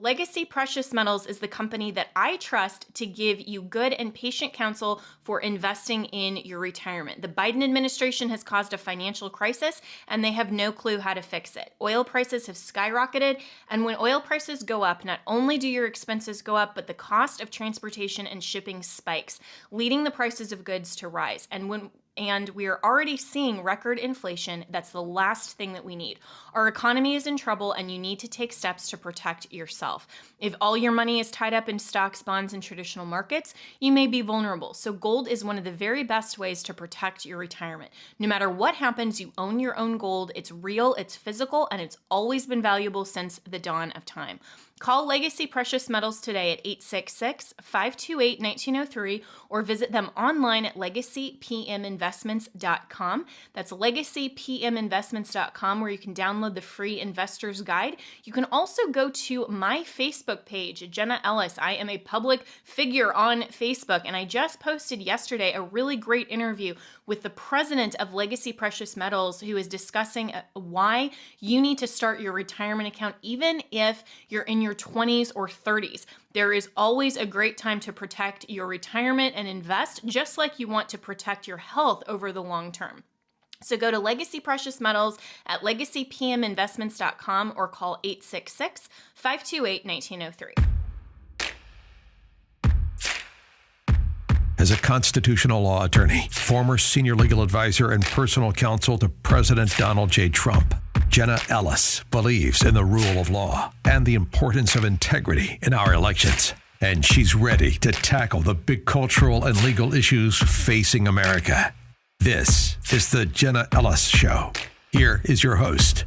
Legacy Precious Metals is the company that I trust to give you good and patient counsel for investing in your retirement. The Biden administration has caused a financial crisis, and they have no clue how to fix it. Oil prices have skyrocketed, and when oil prices go up, not only do your expenses go up, but the cost of transportation and shipping spikes, leading the prices of goods to rise. And we are already seeing record inflation. That's the last thing that we need. Our economy is in trouble, and you need to take steps to protect yourself. If all your money is tied up in stocks, bonds, and traditional markets, you may be vulnerable. So gold is one of the very best ways to protect your retirement. No matter what happens, you own your own gold. It's real, it's physical, and it's always been valuable since the dawn of time. Call Legacy Precious Metals today at 866-528-1903 or visit them online at legacypminvestments.com. That's legacypminvestments.com, where you can download the free investor's guide. You can also go to my Facebook page, Jenna Ellis. I am a public figure on Facebook, and I just posted yesterday a really great interview with the president of Legacy Precious Metals, who is discussing why you need to start your retirement account even if you're in your 20s or 30s. There is always a great time to protect your retirement and invest, just like you want to protect your health over the long term. So go to Legacy Precious Metals at legacypminvestments.com or call 866-528-1903. As a constitutional law attorney, former senior legal advisor, and personal counsel to President Donald J. Trump, Jenna Ellis believes in the rule of law and the importance of integrity in our elections. And she's ready to tackle the big cultural and legal issues facing America. This is the Jenna Ellis Show. Here is your host,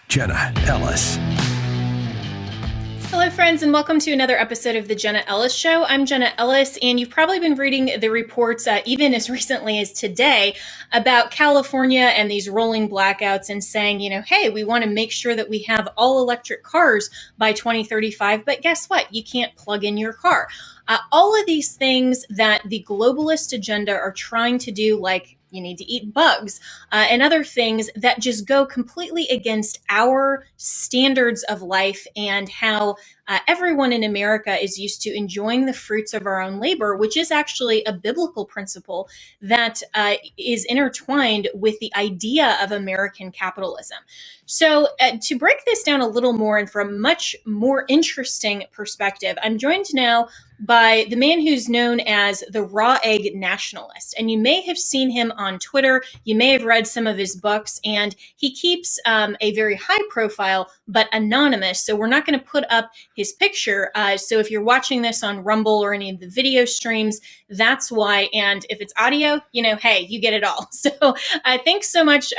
Jenna Ellis. Hello, friends, and welcome to another episode of the Jenna Ellis Show. I'm Jenna Ellis, and you've probably been reading the reports, even as recently as today, about California and these rolling blackouts and saying, hey, we want to make sure that we have all electric cars by 2035, but guess what? You can't plug in your car. All of these things that the globalist agenda are trying to do, like you need to eat bugs, and other things that just go completely against our standards of life and how everyone in America is used to enjoying the fruits of our own labor, which is actually a biblical principle that is intertwined with the idea of American capitalism. So to break this down a little more and from a much more interesting perspective, I'm joined now by the man who's known as the Raw Egg Nationalist. And you may have seen him on Twitter. You may have read some of his books, and he keeps a very high profile, but anonymous. So we're not going to put up his picture. So if you're watching this on Rumble or any of the video streams, that's why. And if it's audio, hey, you get it all. So thanks so much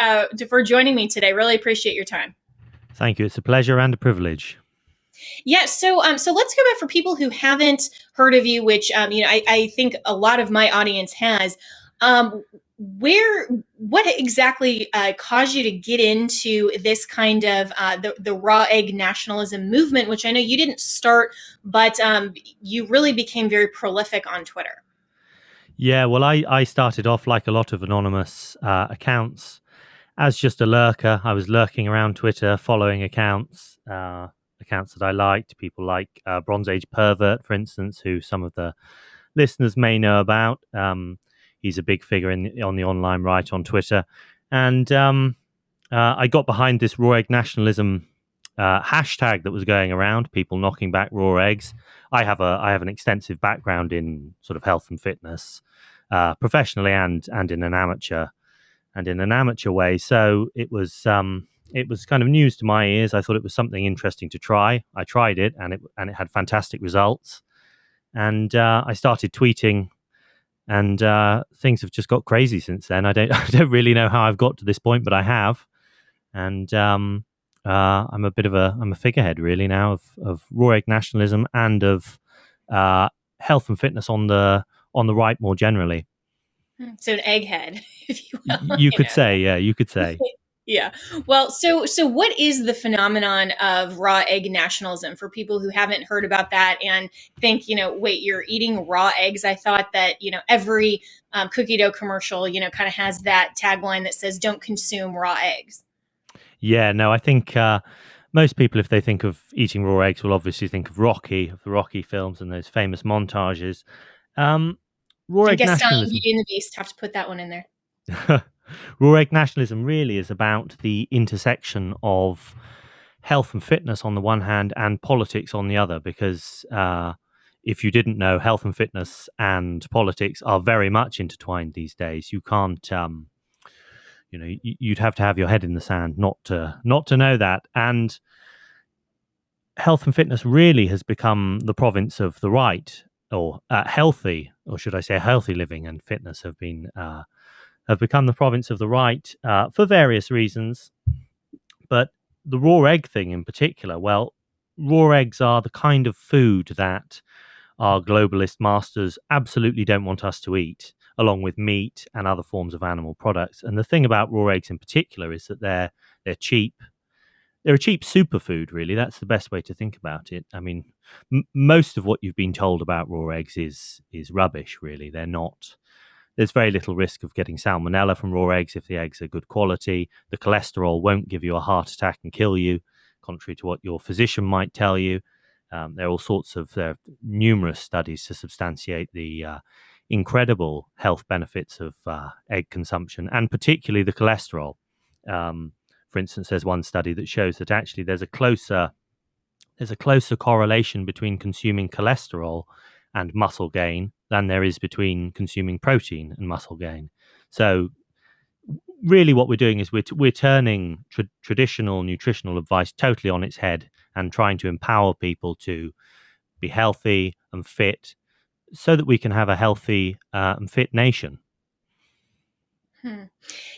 for joining me today. Really appreciate your time. Thank you. It's a pleasure and a privilege. Yeah, so let's go back for people who haven't heard of you, which I think a lot of my audience has. What exactly caused you to get into this kind of the raw egg nationalism movement, which I know you didn't start, but you really became very prolific on Twitter? Yeah, well, I started off like a lot of anonymous accounts as just a lurker. I was lurking around Twitter, following accounts that I liked, people like Bronze Age Pervert, for instance, who some of the listeners may know about. He's a big figure on the online right on Twitter. And I got behind this raw egg nationalism hashtag that was going around, people knocking back raw eggs. I have an extensive background in sort of health and fitness, professionally and in an amateur way. So it was kind of news to my ears. I thought it was something interesting to try. I tried it, and it had fantastic results. And I started tweeting, and things have just got crazy since then. I don't really know how I've got to this point, but I have. And I'm a figurehead really now of raw egg nationalism and of health and fitness on the right more generally. So an egghead, if you will. You could say. Yeah. Well, so what is the phenomenon of raw egg nationalism for people who haven't heard about that and think, wait, you're eating raw eggs? I thought that, every cookie dough commercial, kind of has that tagline that says, don't consume raw eggs. Yeah, no, I think most people, if they think of eating raw eggs, will obviously think of the Rocky films and those famous montages. Raw I egg guess nationalism. Beauty and the Beast, have to put that one in there. Raw egg nationalism really is about the intersection of health and fitness on the one hand and politics on the other, because if you didn't know, health and fitness and politics are very much intertwined these days. You can't, you'd have to have your head in the sand not to know that. And health and fitness really has become the province of the right, or healthy, or should I say, healthy living and fitness have become the province of the right for various reasons. But the raw egg thing in particular, well, raw eggs are the kind of food that our globalist masters absolutely don't want us to eat, along with meat and other forms of animal products. And the thing about raw eggs in particular is that they're cheap. They're a cheap superfood, really. That's the best way to think about it. I mean, most of what you've been told about raw eggs is rubbish. Really, they're not. There's very little risk of getting salmonella from raw eggs if the eggs are good quality. The cholesterol won't give you a heart attack and kill you, contrary to what your physician might tell you. There are numerous studies to substantiate the incredible health benefits of egg consumption, and particularly the cholesterol. For instance, there's one study that shows that actually there's a closer correlation between consuming cholesterol and muscle gain than there is between consuming protein and muscle gain. So really what we're doing is we're turning traditional nutritional advice totally on its head and trying to empower people to be healthy and fit so that we can have a healthy and fit nation.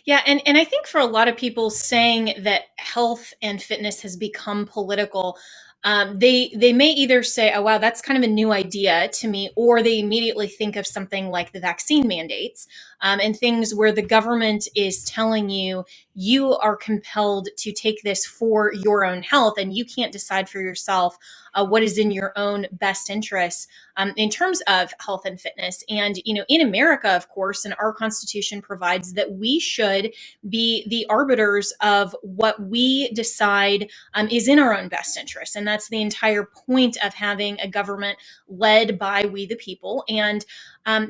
Yeah, and I think for a lot of people, saying that health and fitness has become political, they may either say, "Oh wow, that's kind of a new idea to me," or they immediately think of something like the vaccine mandates, and things where the government is telling you you are compelled to take this for your own health, and you can't decide for yourself what is in your own best interests in terms of health and fitness. And in America, of course, and our Constitution provides that we should be the arbiters of what we decide is in our own best interest. And that's the entire point of having a government led by we the people, and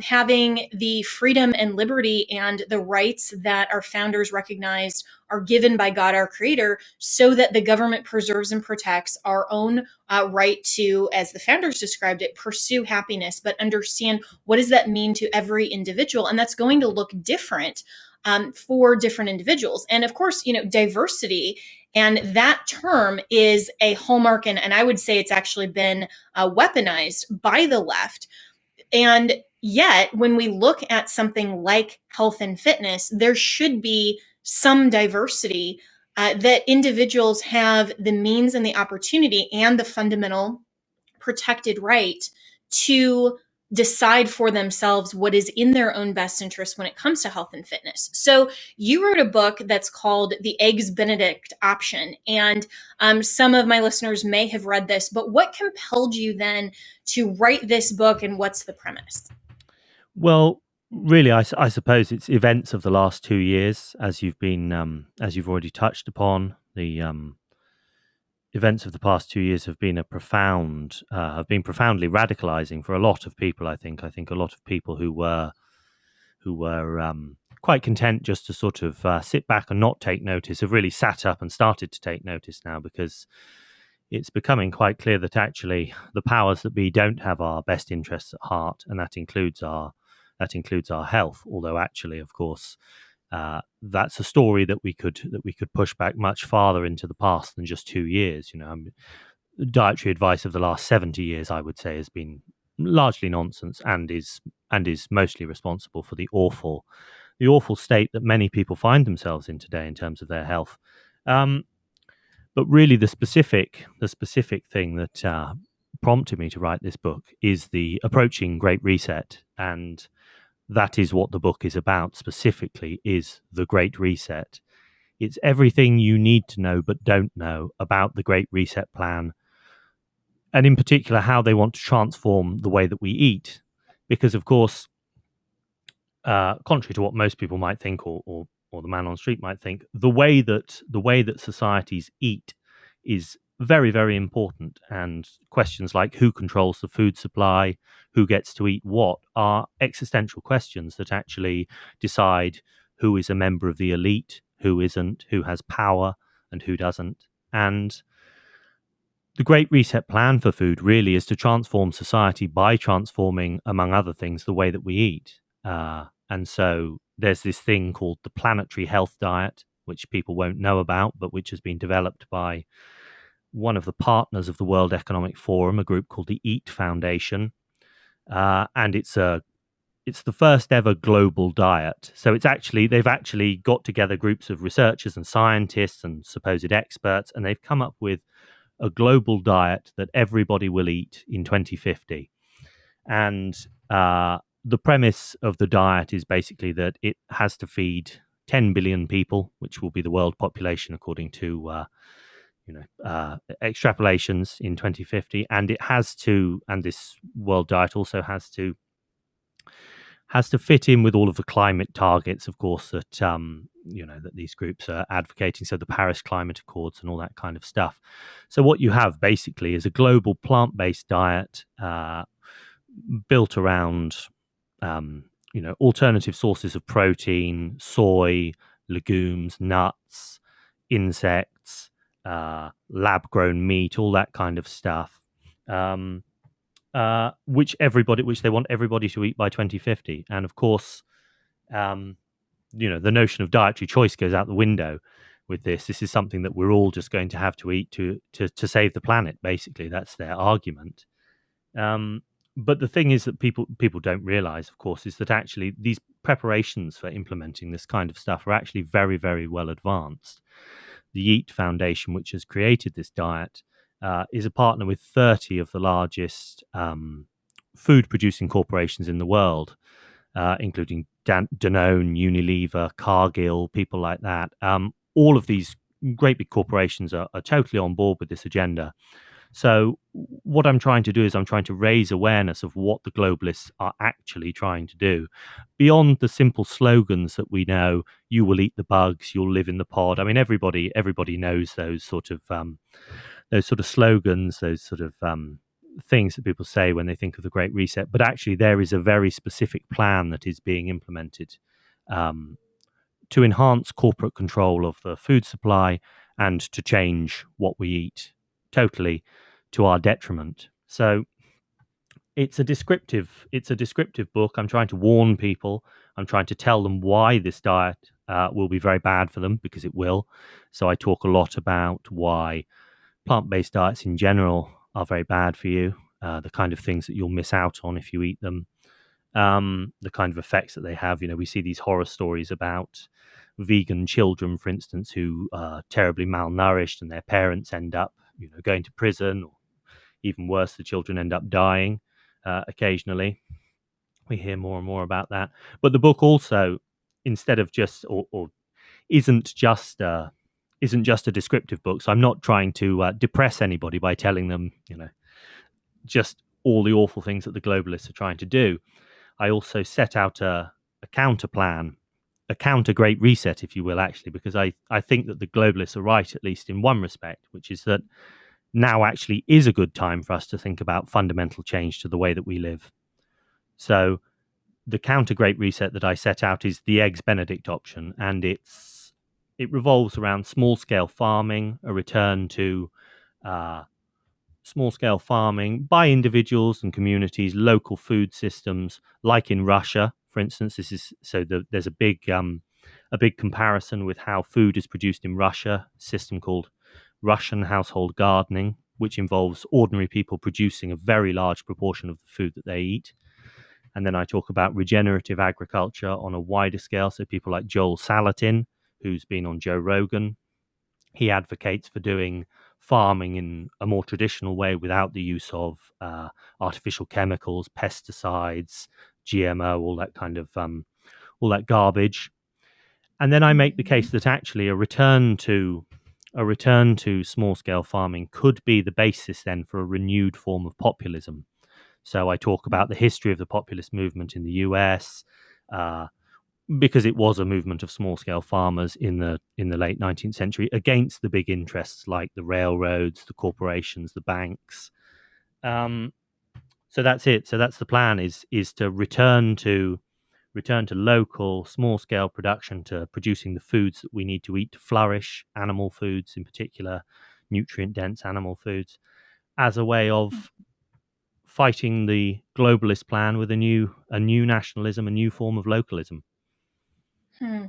having the freedom and liberty and the rights that our founders recognized are given by God, our creator, so that the government preserves and protects our own right to, as the founders described it, pursue happiness, but understand what does that mean to every individual. And that's going to look different for different individuals. And of course, diversity, and that term is a hallmark, and I would say it's actually been weaponized by the left. And yet, when we look at something like health and fitness, there should be some diversity, that individuals have the means and the opportunity and the fundamental protected right to decide for themselves what is in their own best interest when it comes to health and fitness. So you wrote a book that's called The Eggs Benedict Option, and some of my listeners may have read this, but what compelled you then to write this book, and what's the premise? Well, really, I suppose it's events of the last 2 years, as you've already touched upon. The events of the past 2 years have been profoundly radicalizing for a lot of people. I think a lot of people who were quite content just to sort of sit back and not take notice have really sat up and started to take notice now, because it's becoming quite clear that actually the powers that be don't have our best interests at heart, and that includes our health. Although actually, of course, that's a story that we could push back much farther into the past than just 2 years. Dietary advice of the last 70 years, I would say, has been largely nonsense, and is mostly responsible for the awful state that many people find themselves in today in terms of their health. But really, the specific thing that prompted me to write this book is the approaching Great Reset, and that is what the book is about. Specifically, is the Great Reset. It's everything you need to know but don't know about the Great Reset plan, and in particular how they want to transform the way that we eat. Because, of course, contrary to what most people might think, or the man on the street might think, the way that societies eat is very, very important. And questions like who controls the food supply, who gets to eat what, are existential questions that actually decide who is a member of the elite, who isn't, who has power, and who doesn't. And the Great Reset plan for food really is to transform society by transforming, among other things, the way that we eat. And so there's this thing called the planetary health diet, which people won't know about, but which has been developed by one of the partners of the World Economic Forum, a group called the EAT Foundation. And it's the first ever global diet. So they've actually got together groups of researchers and scientists and supposed experts, and they've come up with a global diet that everybody will eat in 2050. And the premise of the diet is basically that it has to feed 10 billion people, which will be the world population according to extrapolations in 2050. And this world diet also has to fit in with all of the climate targets, of course, that that these groups are advocating. So the Paris Climate Accords and all that kind of stuff. So what you have basically is a global plant-based diet built around alternative sources of protein, soy, legumes, nuts, insects, lab-grown meat, all that kind of stuff. Which they want everybody to eat by 2050. And of course, the notion of dietary choice goes out the window with this. This is something that we're all just going to have to eat to save the planet. Basically, that's their argument. But the thing is that people don't realize, of course, is that actually these preparations for implementing this kind of stuff are actually very, very well advanced. The EAT Foundation, which has created this diet, is a partner with 30 of the largest food-producing corporations in the world, including Danone, Unilever, Cargill, people like that. All of these great big corporations are totally on board with this agenda. So what I'm trying to do is I'm trying to raise awareness of what the globalists are actually trying to do, beyond the simple slogans that we know. You will eat the bugs, you'll live in the pod. I mean, everybody knows those sort of slogans, those sort of things that people say when they think of the Great Reset. But actually, there is a very specific plan that is being implemented to enhance corporate control of the food supply and to change what we eat totally to our detriment. So it's a descriptive book. I'm trying to warn people. I'm trying to tell them why this diet will be very bad for them, because it will. So I talk a lot about why plant-based diets in general are very bad for you, the kind of things that you'll miss out on if you eat them, the kind of effects that they have. We see these horror stories about vegan children, for instance, who are terribly malnourished and their parents end up, going to prison, or even worse, the children end up dying occasionally. We hear more and more about that. But the book also, instead of just, or isn't just a descriptive book. So I'm not trying to depress anybody by telling them, just all the awful things that the globalists are trying to do. I also set out a counter plan, a counter Great Reset, if you will, actually, because I think that the globalists are right, at least in one respect, which is that now actually is a good time for us to think about fundamental change to the way that we live. So the counter Great Reset that I set out is the Eggs Benedict option, and it revolves around small-scale farming, a return to small-scale farming by individuals and communities, local food systems, like in Russia, for instance. There's a big comparison with how food is produced in Russia, a system called Russian household gardening, which involves ordinary people producing a very large proportion of the food that they eat. And then I talk about regenerative agriculture on a wider scale. So people like Joel Salatin, who's been on Joe Rogan, he advocates for doing farming in a more traditional way without the use of artificial chemicals, pesticides, GMO, all that kind of all that garbage. And then I make the case that actually a return to small-scale farming could be the basis then for a renewed form of populism. So I talk about the history of the populist movement in the US, because it was a movement of small scale farmers in the late 19th century against the big interests like the railroads, the corporations, the banks. So that's it. So that's the plan: is to return to local small scale production, to producing the foods that we need to eat to flourish, animal foods in particular, nutrient dense animal foods, as a way of fighting the globalist plan with a new nationalism, a new form of localism. Hmm.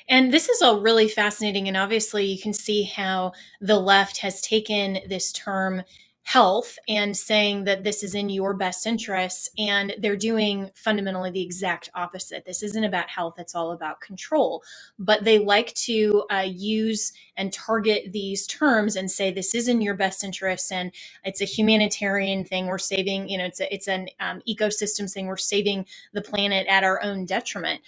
And this is all really fascinating. And obviously, you can see how the left has taken this term health and saying that this is in your best interests. And they're doing fundamentally the exact opposite. This isn't about health, it's all about control. But they like to use and target these terms and say this is in your best interests. And it's a humanitarian thing. We're saving, it's an ecosystems thing. We're saving the planet at our own detriment.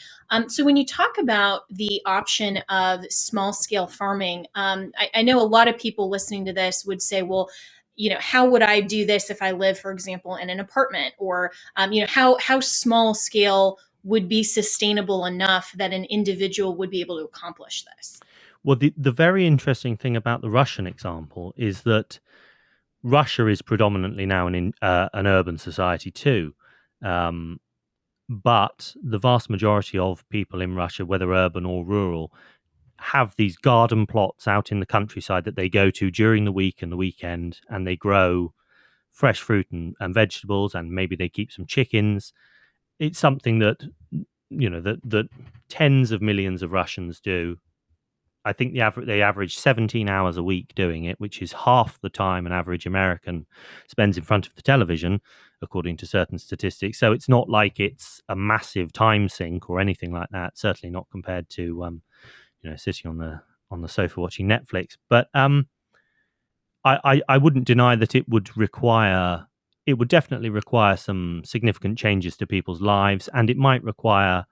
So when you talk about the option of small scale farming, I know a lot of people listening to this would say, well, how would I do this if I live, for example, in an apartment? Or, how small scale would be sustainable enough that an individual would be able to accomplish this? Well, the very interesting thing about the Russian example is that Russia is predominantly now an urban society too. Um, but the vast majority of people in Russia, whether urban or rural, have these garden plots out in the countryside that they go to during the week and the weekend, and they grow fresh fruit and vegetables, and maybe they keep some chickens. It's something that that tens of millions of Russians do. I think they average 17 hours a week doing it, which is half the time an average American spends in front of the television, according to certain statistics. So it's not like it's a massive time sink or anything like that. Certainly not compared to sitting on the sofa watching Netflix. But I wouldn't deny that it would definitely require some significant changes to people's lives, and it might require,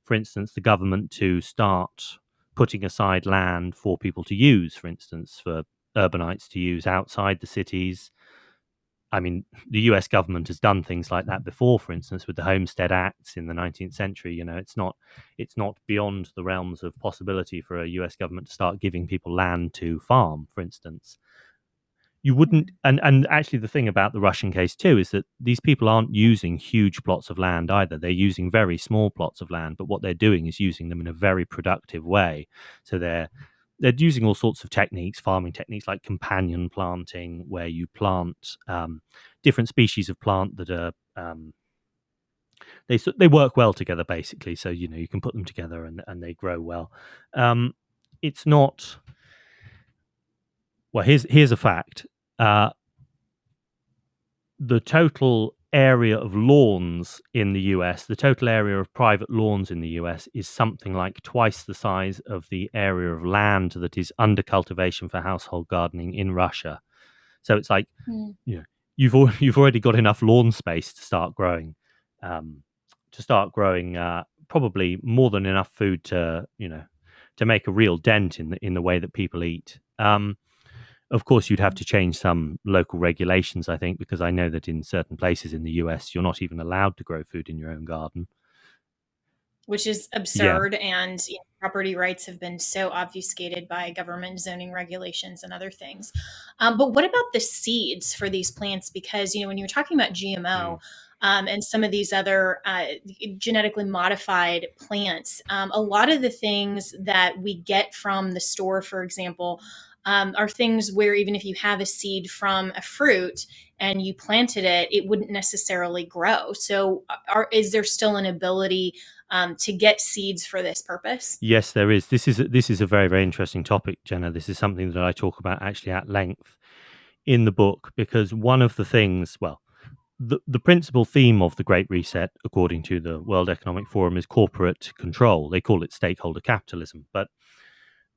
for instance, the government to start putting aside land for people to use, for instance, for urbanites to use outside the cities. I mean, the US government has done things like that before, for instance, with the Homestead Acts in the 19th century. It's not beyond the realms of possibility for a US government to start giving people land to farm, for instance. You wouldn't, and actually the thing about the Russian case too is that these people aren't using huge plots of land either. They're using very small plots of land, but what they're doing is using them in a very productive way. So they're using all sorts of techniques, farming techniques like companion planting, where you plant different species of plant that are they work well together basically. So you can put them together and they grow well. It's not. Well, here's a fact. Uh, the total area of lawns in the US, the total area of private lawns in the US is something like twice the size of the area of land that is under cultivation for household gardening in Russia. So it's like, Mm. you've already got enough lawn space to start growing probably more than enough food to make a real dent in the way that people eat. Of course, you'd have to change some local regulations, I think, because I know that in certain places in the US, you're not even allowed to grow food in your own garden. Which is Yeah. absurd. And property rights have been so obfuscated by government zoning regulations and other things. But what about the seeds for these plants? Because, when you're talking about Mm. GMO, and some of these other genetically modified plants, a lot of the things that we get from the store, for example, are things where even if you have a seed from a fruit and you planted it, it wouldn't necessarily grow. So, is there still an ability to get seeds for this purpose? Yes, there is. This is a very, very interesting topic, Jenna. This is something that I talk about actually at length in the book, because one of the things, well, the principal theme of the Great Reset, according to the World Economic Forum, is corporate control. They call it stakeholder capitalism, but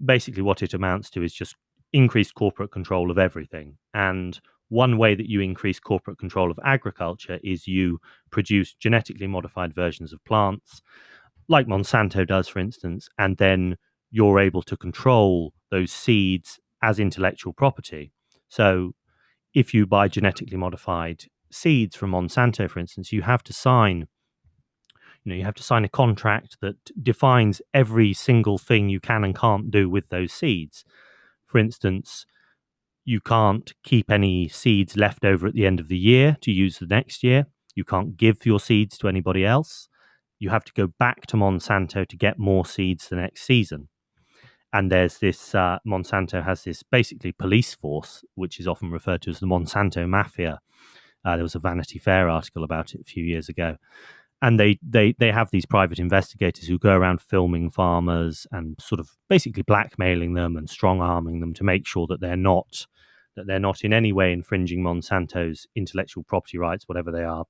basically what it amounts to is just increased corporate control of everything. And one way that you increase corporate control of agriculture is you produce genetically modified versions of plants, like Monsanto does, for instance, and then you're able to control those seeds as intellectual property. So if you buy genetically modified seeds from Monsanto, for instance, you have to sign You have to sign a contract that defines every single thing you can and can't do with those seeds. For instance, you can't keep any seeds left over at the end of the year to use the next year. You can't give your seeds to anybody else. You have to go back to Monsanto to get more seeds the next season. And there's this Monsanto has this basically police force, which is often referred to as the Monsanto Mafia. There was a Vanity Fair article about it a few years ago. And they have these private investigators who go around filming farmers and sort of basically blackmailing them and strong arming them to make sure that they're not in any way infringing Monsanto's intellectual property rights, whatever they are,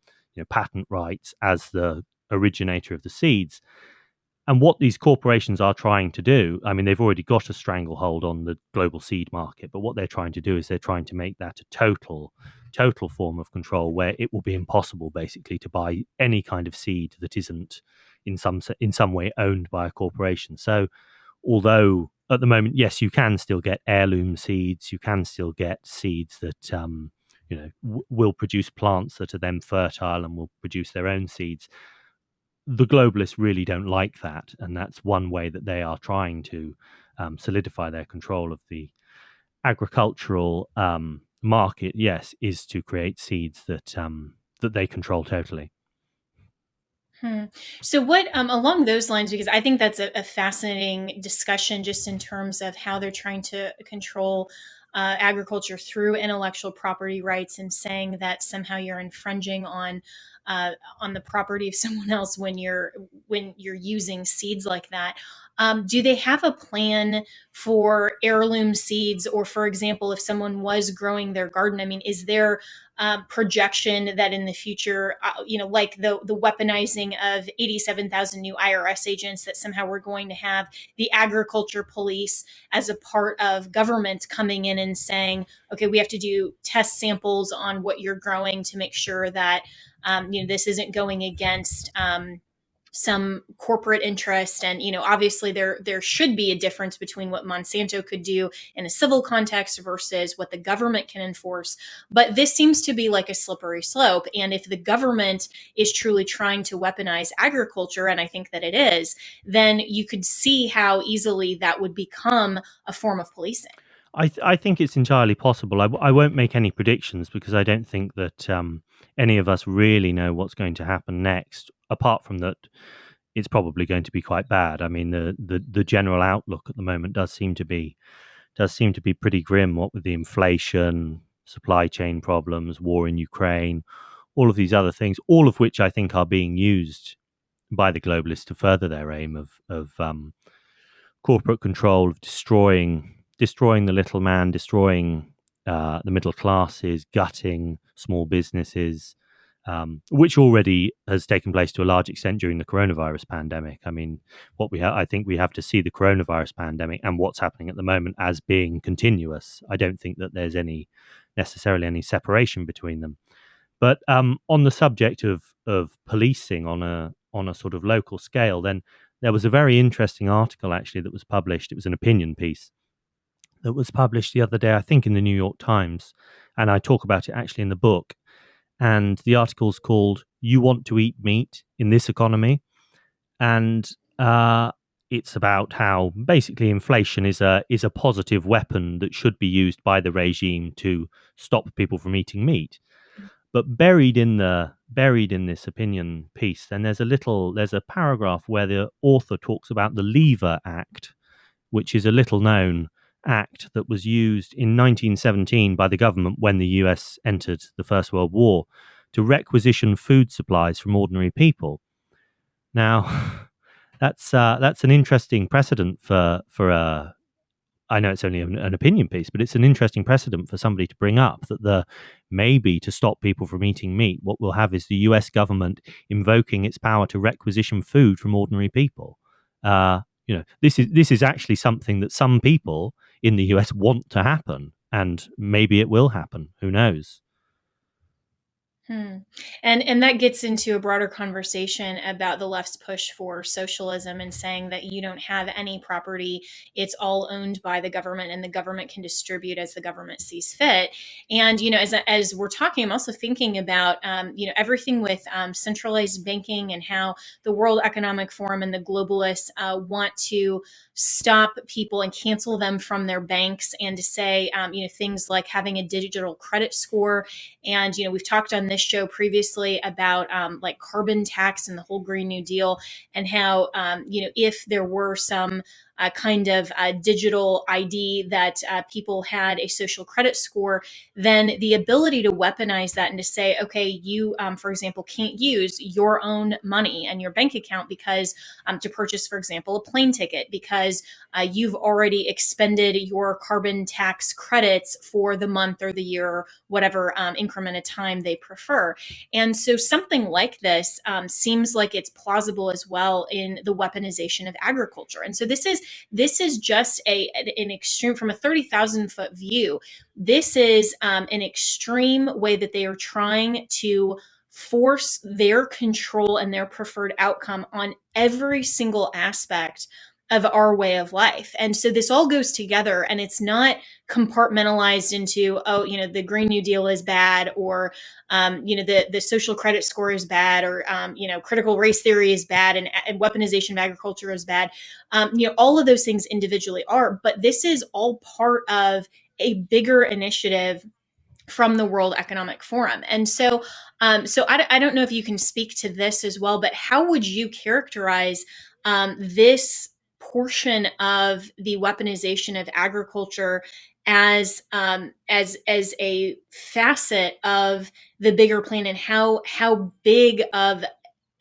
patent rights as the originator of the seeds. And what these corporations are trying to do, I mean, they've already got a stranglehold on the global seed market, but what they're trying to do is they're trying to make that a total form of control where it will be impossible basically to buy any kind of seed that isn't in some way owned by a corporation. So although at the moment, yes, you can still get heirloom seeds, you can still get seeds that will produce plants that are then fertile and will produce their own seeds. The globalists really don't like that, and that's one way that they are trying to solidify their control of the agricultural market. Yes, is to create seeds that they control totally. So what, along those lines, because I think that's a fascinating discussion just in terms of how they're trying to control agriculture through intellectual property rights and saying that somehow you're infringing on the property of someone else when you're using seeds like that. Do they have a plan for heirloom seeds, or, for example, if someone was growing their garden? I mean, is there projection that in the future, like the weaponizing of 87,000 new IRS agents, that somehow we're going to have the agriculture police as a part of government coming in and saying, okay, we have to do test samples on what you're growing to make sure that this isn't going against some corporate interest. And obviously there should be a difference between what Monsanto could do in a civil context versus what the government can enforce. But this seems to be like a slippery slope, and if the government is truly trying to weaponize agriculture, and I think that it is, then you could see how easily that would become a form of policing. I think it's entirely possible. I won't make any predictions because I don't think that any of us really know what's going to happen next, apart from that it's probably going to be quite bad. I mean, the general outlook at the moment does seem to be pretty grim, what with the inflation, supply chain problems, war in Ukraine, all of these other things, all of which I think are being used by the globalists to further their aim of corporate control, of destroying the little man, destroying the middle classes, gutting small businesses, which already has taken place to a large extent during the coronavirus pandemic. I mean, I think we have to see the coronavirus pandemic and what's happening at the moment as being continuous. I don't think that there's necessarily any separation between them. But on the subject of policing on a sort of local scale, then there was a very interesting article actually that was published. It was an opinion piece that was published the other day, I think, in the New York Times, and I talk about it actually in the book. And the article's called "You Want to Eat Meat in This Economy," and it's about how basically inflation is a positive weapon that should be used by the regime to stop people from eating meat. But buried in this opinion piece, then there's a paragraph where the author talks about the Lever Act, which is a little known act that was used in 1917 by the government when the US entered the First World War to requisition food supplies from ordinary people. Now, that's an interesting precedent for a. I know it's only an opinion piece, but it's an interesting precedent for somebody to bring up that maybe to stop people from eating meat, what we'll have is the US government invoking its power to requisition food from ordinary people. This is actually something that some people in the US want to happen, and maybe it will happen. Who knows? Hmm. And that gets into a broader conversation about the left's push for socialism and saying that you don't have any property; it's all owned by the government, and the government can distribute as the government sees fit. And as we're talking, I'm also thinking about everything with centralized banking and how the World Economic Forum and the globalists want to stop people and cancel them from their banks, and to say things like having a digital credit score. And we've talked on this show previously about like carbon tax and the whole Green New Deal, and how if there were some kind of digital ID that people had a social credit score, then the ability to weaponize that and to say, okay, you, for example, can't use your own money and your bank account because to purchase, for example, a plane ticket because you've already expended your carbon tax credits for the month or the year or whatever increment of time they prefer. And so something like this seems like it's plausible as well in the weaponization of agriculture. And so this is just an extreme from a 30,000 foot view. This is an extreme way that they are trying to force their control and their preferred outcome on every single aspect of our way of life. And so this all goes together, and it's not compartmentalized into, oh, the Green New Deal is bad, or the social credit score is bad, or critical race theory is bad, and weaponization of agriculture is bad. All of those things individually are, but this is all part of a bigger initiative from the World Economic Forum. And so I don't know if you can speak to this as well, but how would you characterize this portion of the weaponization of agriculture as a facet of the bigger plan, and how big of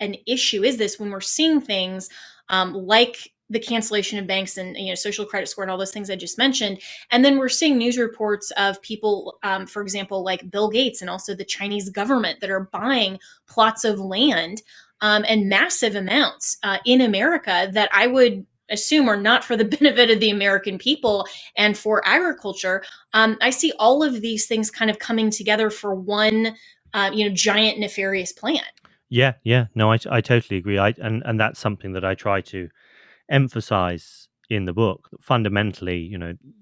an issue is this when we're seeing things like the cancellation of banks and social credit score and all those things I just mentioned, and then we're seeing news reports of people, for example, like Bill Gates and also the Chinese government that are buying plots of land and massive amounts in America that I would assume are not for the benefit of the American people and for agriculture. I see all of these things kind of coming together for one, giant nefarious plan. Yeah. No, I totally agree. And that's something that I try to emphasize in the book. Fundamentally,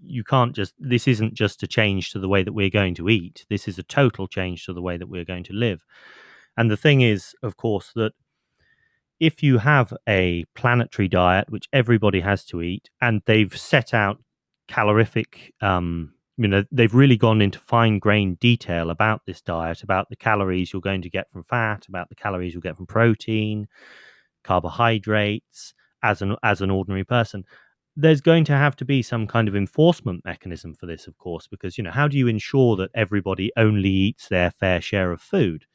you can't just, this isn't just a change to the way that we're going to eat. This is a total change to the way that we're going to live. And the thing is, of course, that if you have a planetary diet, which everybody has to eat, and they've set out calorific, they've really gone into fine-grained detail about this diet, about the calories you're going to get from fat, about the calories you'll get from protein, carbohydrates, as an ordinary person. There's going to have to be some kind of enforcement mechanism for this, of course, because how do you ensure that everybody only eats their fair share of food?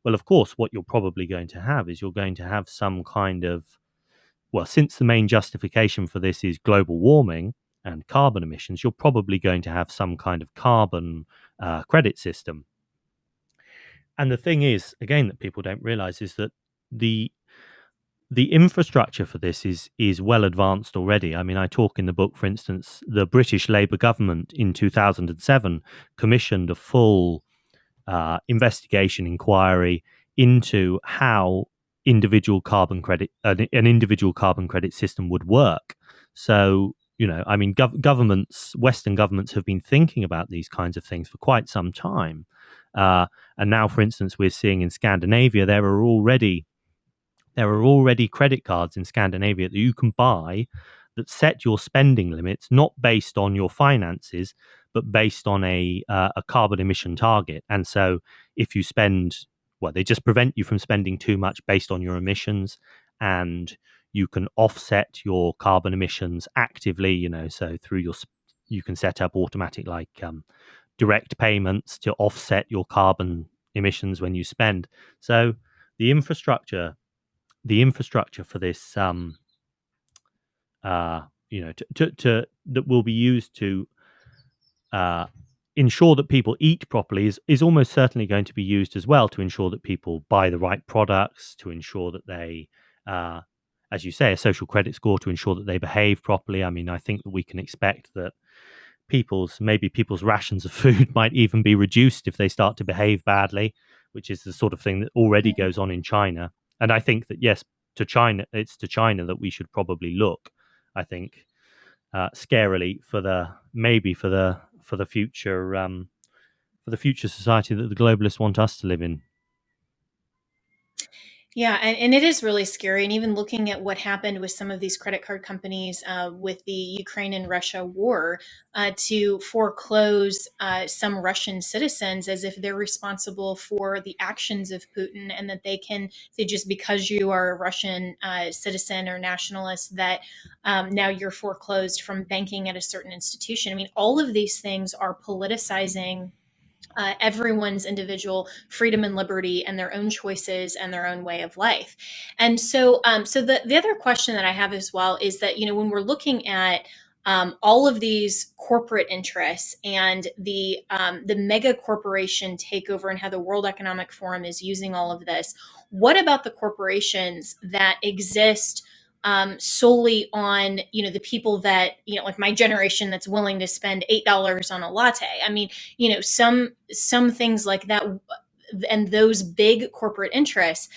Well, of course, what you're probably going to have is you're going to have some kind of, well, since the main justification for this is global warming and carbon emissions, you're probably going to have some kind of carbon credit system. And the thing is, again, that people don't realize is that the infrastructure for this is well advanced already. I mean, I talk in the book, for instance, the British Labour government in 2007 commissioned a full investigation inquiry into how individual carbon credit an individual carbon credit system would work. So I mean, governments, Western governments, have been thinking about these kinds of things for quite some time, and now, for instance, we're seeing in Scandinavia there are already credit cards in Scandinavia that you can buy that set your spending limits not based on your finances, but based on a carbon emission target. And so if you spend, well, they just prevent you from spending too much based on your emissions, and you can offset your carbon emissions actively, so you can set up automatic direct payments to offset your carbon emissions when you spend. So the infrastructure for this that will be used to ensure that people eat properly is almost certainly going to be used as well to ensure that people buy the right products, to ensure that they, as you say, a social credit score, to ensure that they behave properly. I mean, I think that we can expect that people's rations of food might even be reduced if they start to behave badly. which is the sort of thing that already goes on in China. And I think that, yes, it's to China that we should probably look, I think, scarily for the future society that the globalists want us to live in. Yeah, and it is really scary. And even looking at what happened with some of these credit card companies with the Ukraine and Russia war to foreclose some Russian citizens as if they're responsible for the actions of Putin, and that they can say just because you are a Russian citizen or nationalist that now you're foreclosed from banking at a certain institution. I mean, all of these things are politicizing everyone's individual freedom and liberty and their own choices and their own way of life. And so the other question that I have as well is that, when we're looking at all of these corporate interests and the mega corporation takeover and how the World Economic Forum is using all of this, what about the corporations that exist solely on the people that like my generation that's willing to spend $8 on a latte? I mean, some things like that, and those big corporate interests,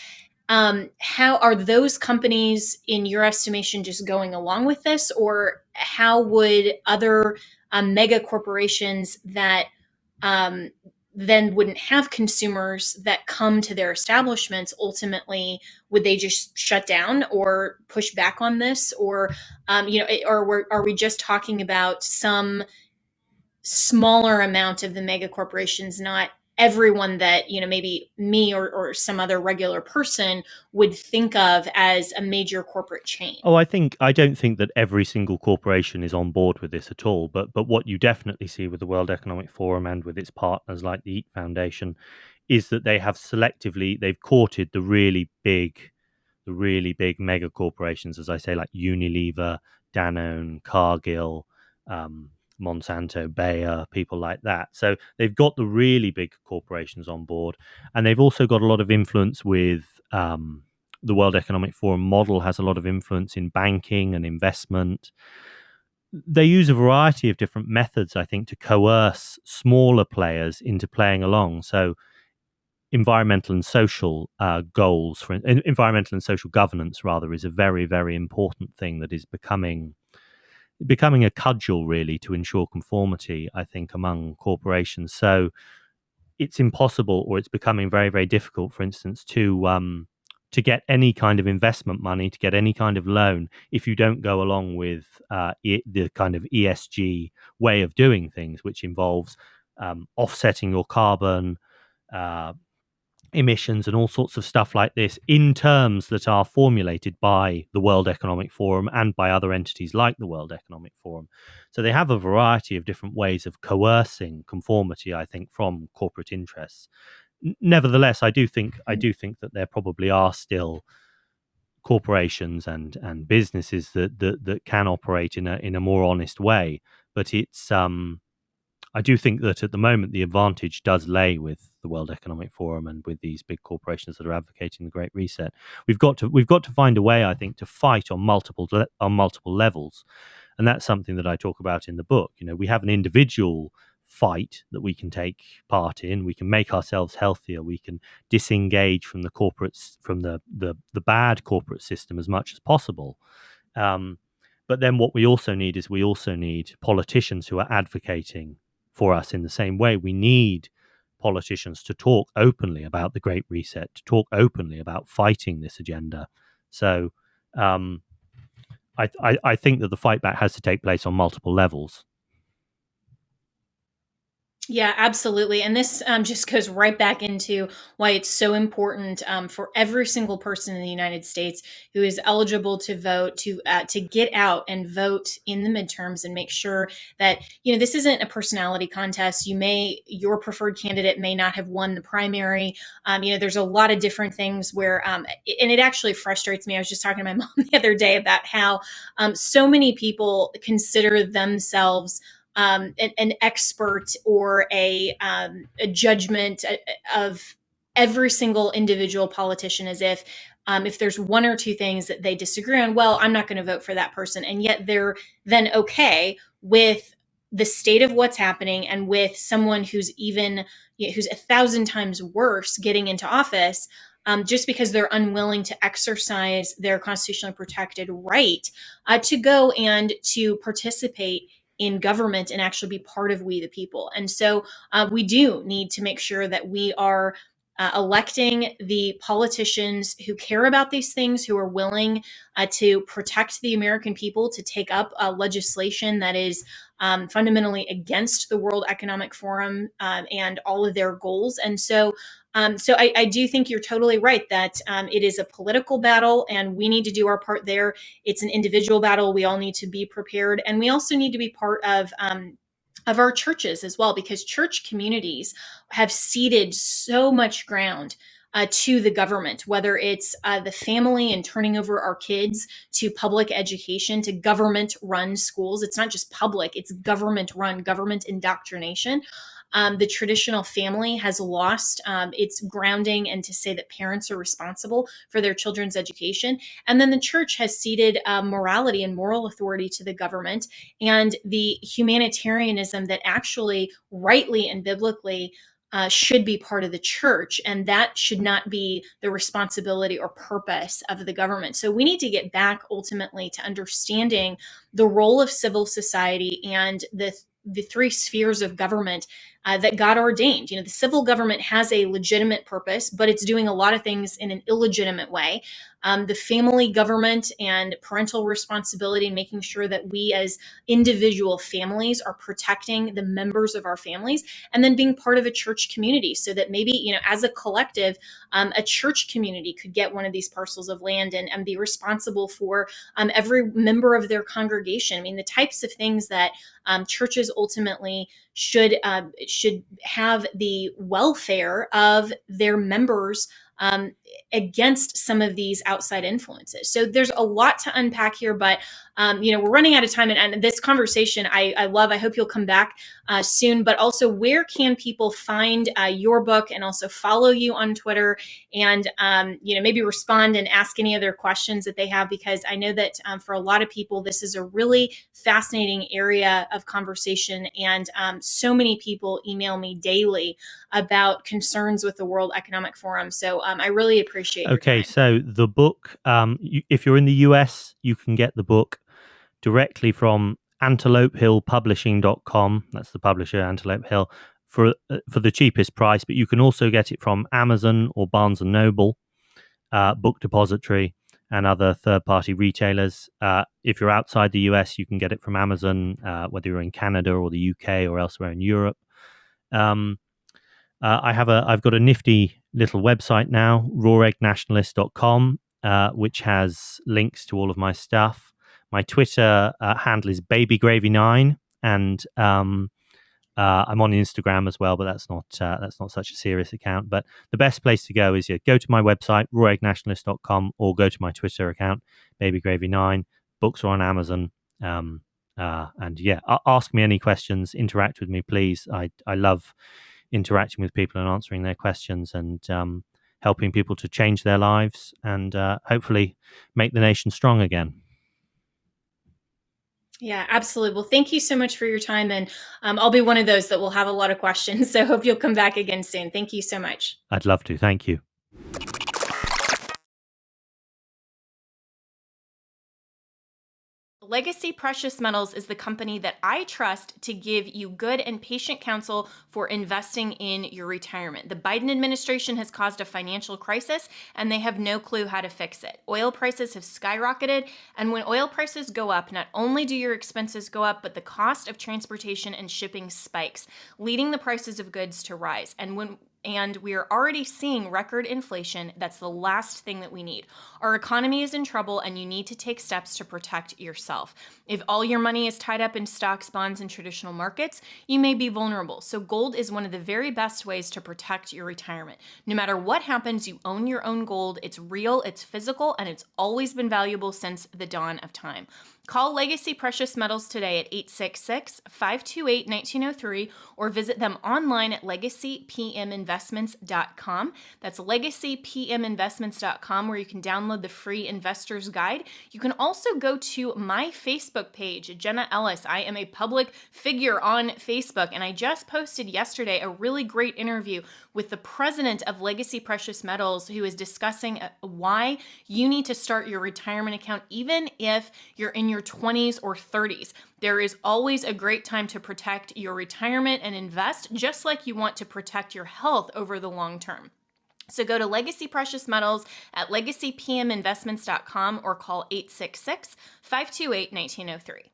how are those companies in your estimation just going along with this, or how would other mega corporations that um, then wouldn't have consumers that come to their establishments, ultimately would they just shut down or push back on this, or are we just talking about some smaller amount of the mega corporations, not everyone that maybe me or some other regular person would think of as a major corporate chain? Oh, I don't think that every single corporation is on board with this at all. But what you definitely see with the World Economic Forum and with its partners like the Eat Foundation is that they've courted the really big mega corporations, as I say, like Unilever, Danone, Cargill, um, Monsanto, Bayer, people like that. So they've got the really big corporations on board, and they've also got a lot of influence with the World Economic Forum model has a lot of influence in banking and investment. They use a variety of different methods, I think, to coerce smaller players into playing along. So environmental and social goals for environmental and social governance rather is a very, very important thing that is becoming a cudgel really to ensure conformity, I think, among corporations. So it's impossible, or it's becoming very, very difficult, for instance, to get any kind of investment money, to get any kind of loan, if you don't go along with the kind of ESG way of doing things, which involves offsetting your carbon emissions and all sorts of stuff like this in terms that are formulated by the World Economic Forum and by other entities like the World Economic Forum. So they have a variety of different ways of coercing conformity, I think, from corporate interests. Nevertheless, I do think that there probably are still corporations and businesses that can operate in a more honest way. But it's I do think that at the moment the advantage does lay with the World Economic Forum and with these big corporations that are advocating the Great Reset. We've got to find a way, I think, to fight on multiple levels, and that's something that I talk about in the book. We have an individual fight that we can take part in. We can make ourselves healthier. We can disengage from the corporates, from the bad corporate system as much as possible. But then what we also need is politicians who are advocating for us in the same way. We need politicians to talk openly about the Great Reset, to talk openly about fighting this agenda. So I think that the fight back has to take place on multiple levels. Yeah, absolutely. And this just goes right back into why it's so important for every single person in the United States who is eligible to vote to get out and vote in the midterms and make sure that this isn't a personality contest. Your preferred candidate may not have won the primary. There's a lot of different things where and it actually frustrates me. I was just talking to my mom the other day about how so many people consider themselves an expert or a judgment of every single individual politician, as if there's one or two things that they disagree on, well, I'm not going to vote for that person. And yet they're then okay with the state of what's happening, and with someone who's who's 1,000 times worse getting into office, just because they're unwilling to exercise their constitutionally protected right to go and to participate in government and actually be part of we the people. And so we do need to make sure that we are electing the politicians who care about these things, who are willing to protect the American people, to take up legislation that is fundamentally against the World Economic Forum and all of their goals. And so I do think you're totally right that it is a political battle, and we need to do our part there. It's an individual battle. We all need to be prepared, and we also need to be part of our churches as well, because church communities have ceded so much ground to the government, whether it's the family and turning over our kids to public education, to government run schools. It's not just public, it's government run, government indoctrination. The traditional family has lost its grounding, and to say that parents are responsible for their children's education. And then the church has ceded morality and moral authority to the government, and the humanitarianism that actually rightly and biblically should be part of the church, and that should not be the responsibility or purpose of the government. So we need to get back ultimately to understanding the role of civil society and the three spheres of government that God ordained. The civil government has a legitimate purpose, but it's doing a lot of things in an illegitimate way. The family government and parental responsibility, and making sure that we as individual families are protecting the members of our families, and then being part of a church community, so that maybe, as a collective, a church community could get one of these parcels of land and be responsible for every member of their congregation. I mean, the types of things that churches ultimately should have the welfare of their members against some of these outside influences. So there's a lot to unpack here, but we're running out of time, and this conversation I love. I hope you'll come back soon. But also, where can people find your book, and also follow you on Twitter, and maybe respond and ask any other questions that they have? Because I know that for a lot of people, this is a really fascinating area of conversation, and so many people email me daily about concerns with the World Economic Forum. So I really appreciate your Okay, time. so the book, if you're in the US, you can get the book directly from antelopehillpublishing.com. That's the publisher, Antelope Hill, for the cheapest price. But you can also get it from Amazon or Barnes & Noble, Book Depository, and other third-party retailers. If you're outside the US, you can get it from Amazon, whether you're in Canada or the UK or elsewhere in Europe. I've got a nifty little website now, raweggnationalist.com, which has links to all of my stuff. My Twitter handle is babygravy9, and I'm on Instagram as well, but that's not such a serious account. But the best place to go is go to my website, raweggnationalist.com, or go to my Twitter account, babygravy9. Books are on Amazon. Ask me any questions, interact with me, please. I love interacting with people and answering their questions, and helping people to change their lives, and hopefully make the nation strong again. Yeah, absolutely. Well, thank you so much for your time. And I'll be one of those that will have a lot of questions. So hope you'll come back again soon. Thank you so much. I'd love to. Thank you. Legacy Precious Metals is the company that I trust to give you good and patient counsel for investing in your retirement. The Biden administration has caused a financial crisis, and they have no clue how to fix it. Oil prices have skyrocketed, and when oil prices go up, not only do your expenses go up, but the cost of transportation and shipping spikes, leading the prices of goods to rise. And we are already seeing record inflation. That's the last thing that we need. Our economy is in trouble, and you need to take steps to protect yourself. If all your money is tied up in stocks, bonds, and traditional markets, you may be vulnerable. So gold is one of the very best ways to protect your retirement. No matter what happens, you own your own gold. It's real, it's physical, and it's always been valuable since the dawn of time. Call Legacy Precious Metals today at 866-528-1903 or visit them online at legacypminvestments.com. That's legacypminvestments.com, where you can download the free investor's guide. You can also go to my Facebook page, Jenna Ellis. I am a public figure on Facebook, and I just posted yesterday a really great interview with the president of Legacy Precious Metals, who is discussing why you need to start your retirement account even if you're in your 20s or 30s. There is always a great time to protect your retirement and invest, just like you want to protect your health over the long term. So go to Legacy Precious Metals at legacypminvestments.com or call 866-528-1903.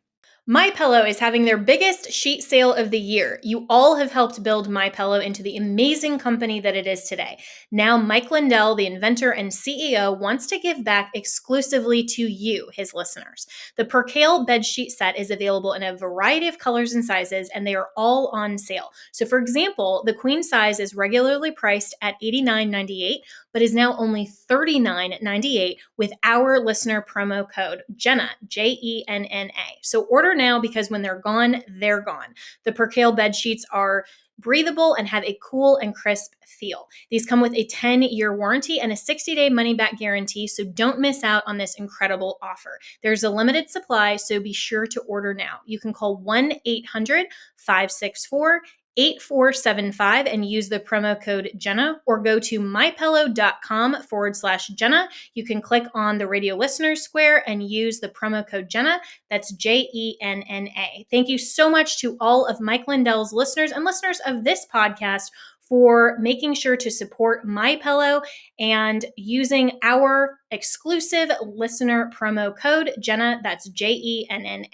MyPillow is having their biggest sheet sale of the year. You all have helped build MyPillow into the amazing company that it is today. Now, Mike Lindell, the inventor and CEO, wants to give back exclusively to you, his listeners. The Percale bed sheet set is available in a variety of colors and sizes, and they are all on sale. So, for example, the queen size is regularly priced at $89.98, but is now only $39.98 with our listener promo code Jenna, Jenna. So order now, because when they're gone, they're gone. The Percale bed sheets are breathable and have a cool and crisp feel. These come with a 10-year warranty and a 60-day money-back guarantee, so don't miss out on this incredible offer. There's a limited supply, so be sure to order now. You can call 1-800-564-8475 and use the promo code Jenna, or go to mypillow.com/Jenna. You can click on the radio listeners square and use the promo code Jenna. That's Jenna. Thank you so much to all of Mike Lindell's listeners and listeners of this podcast for making sure to support MyPillow and using our exclusive listener promo code Jenna. That's Jenna.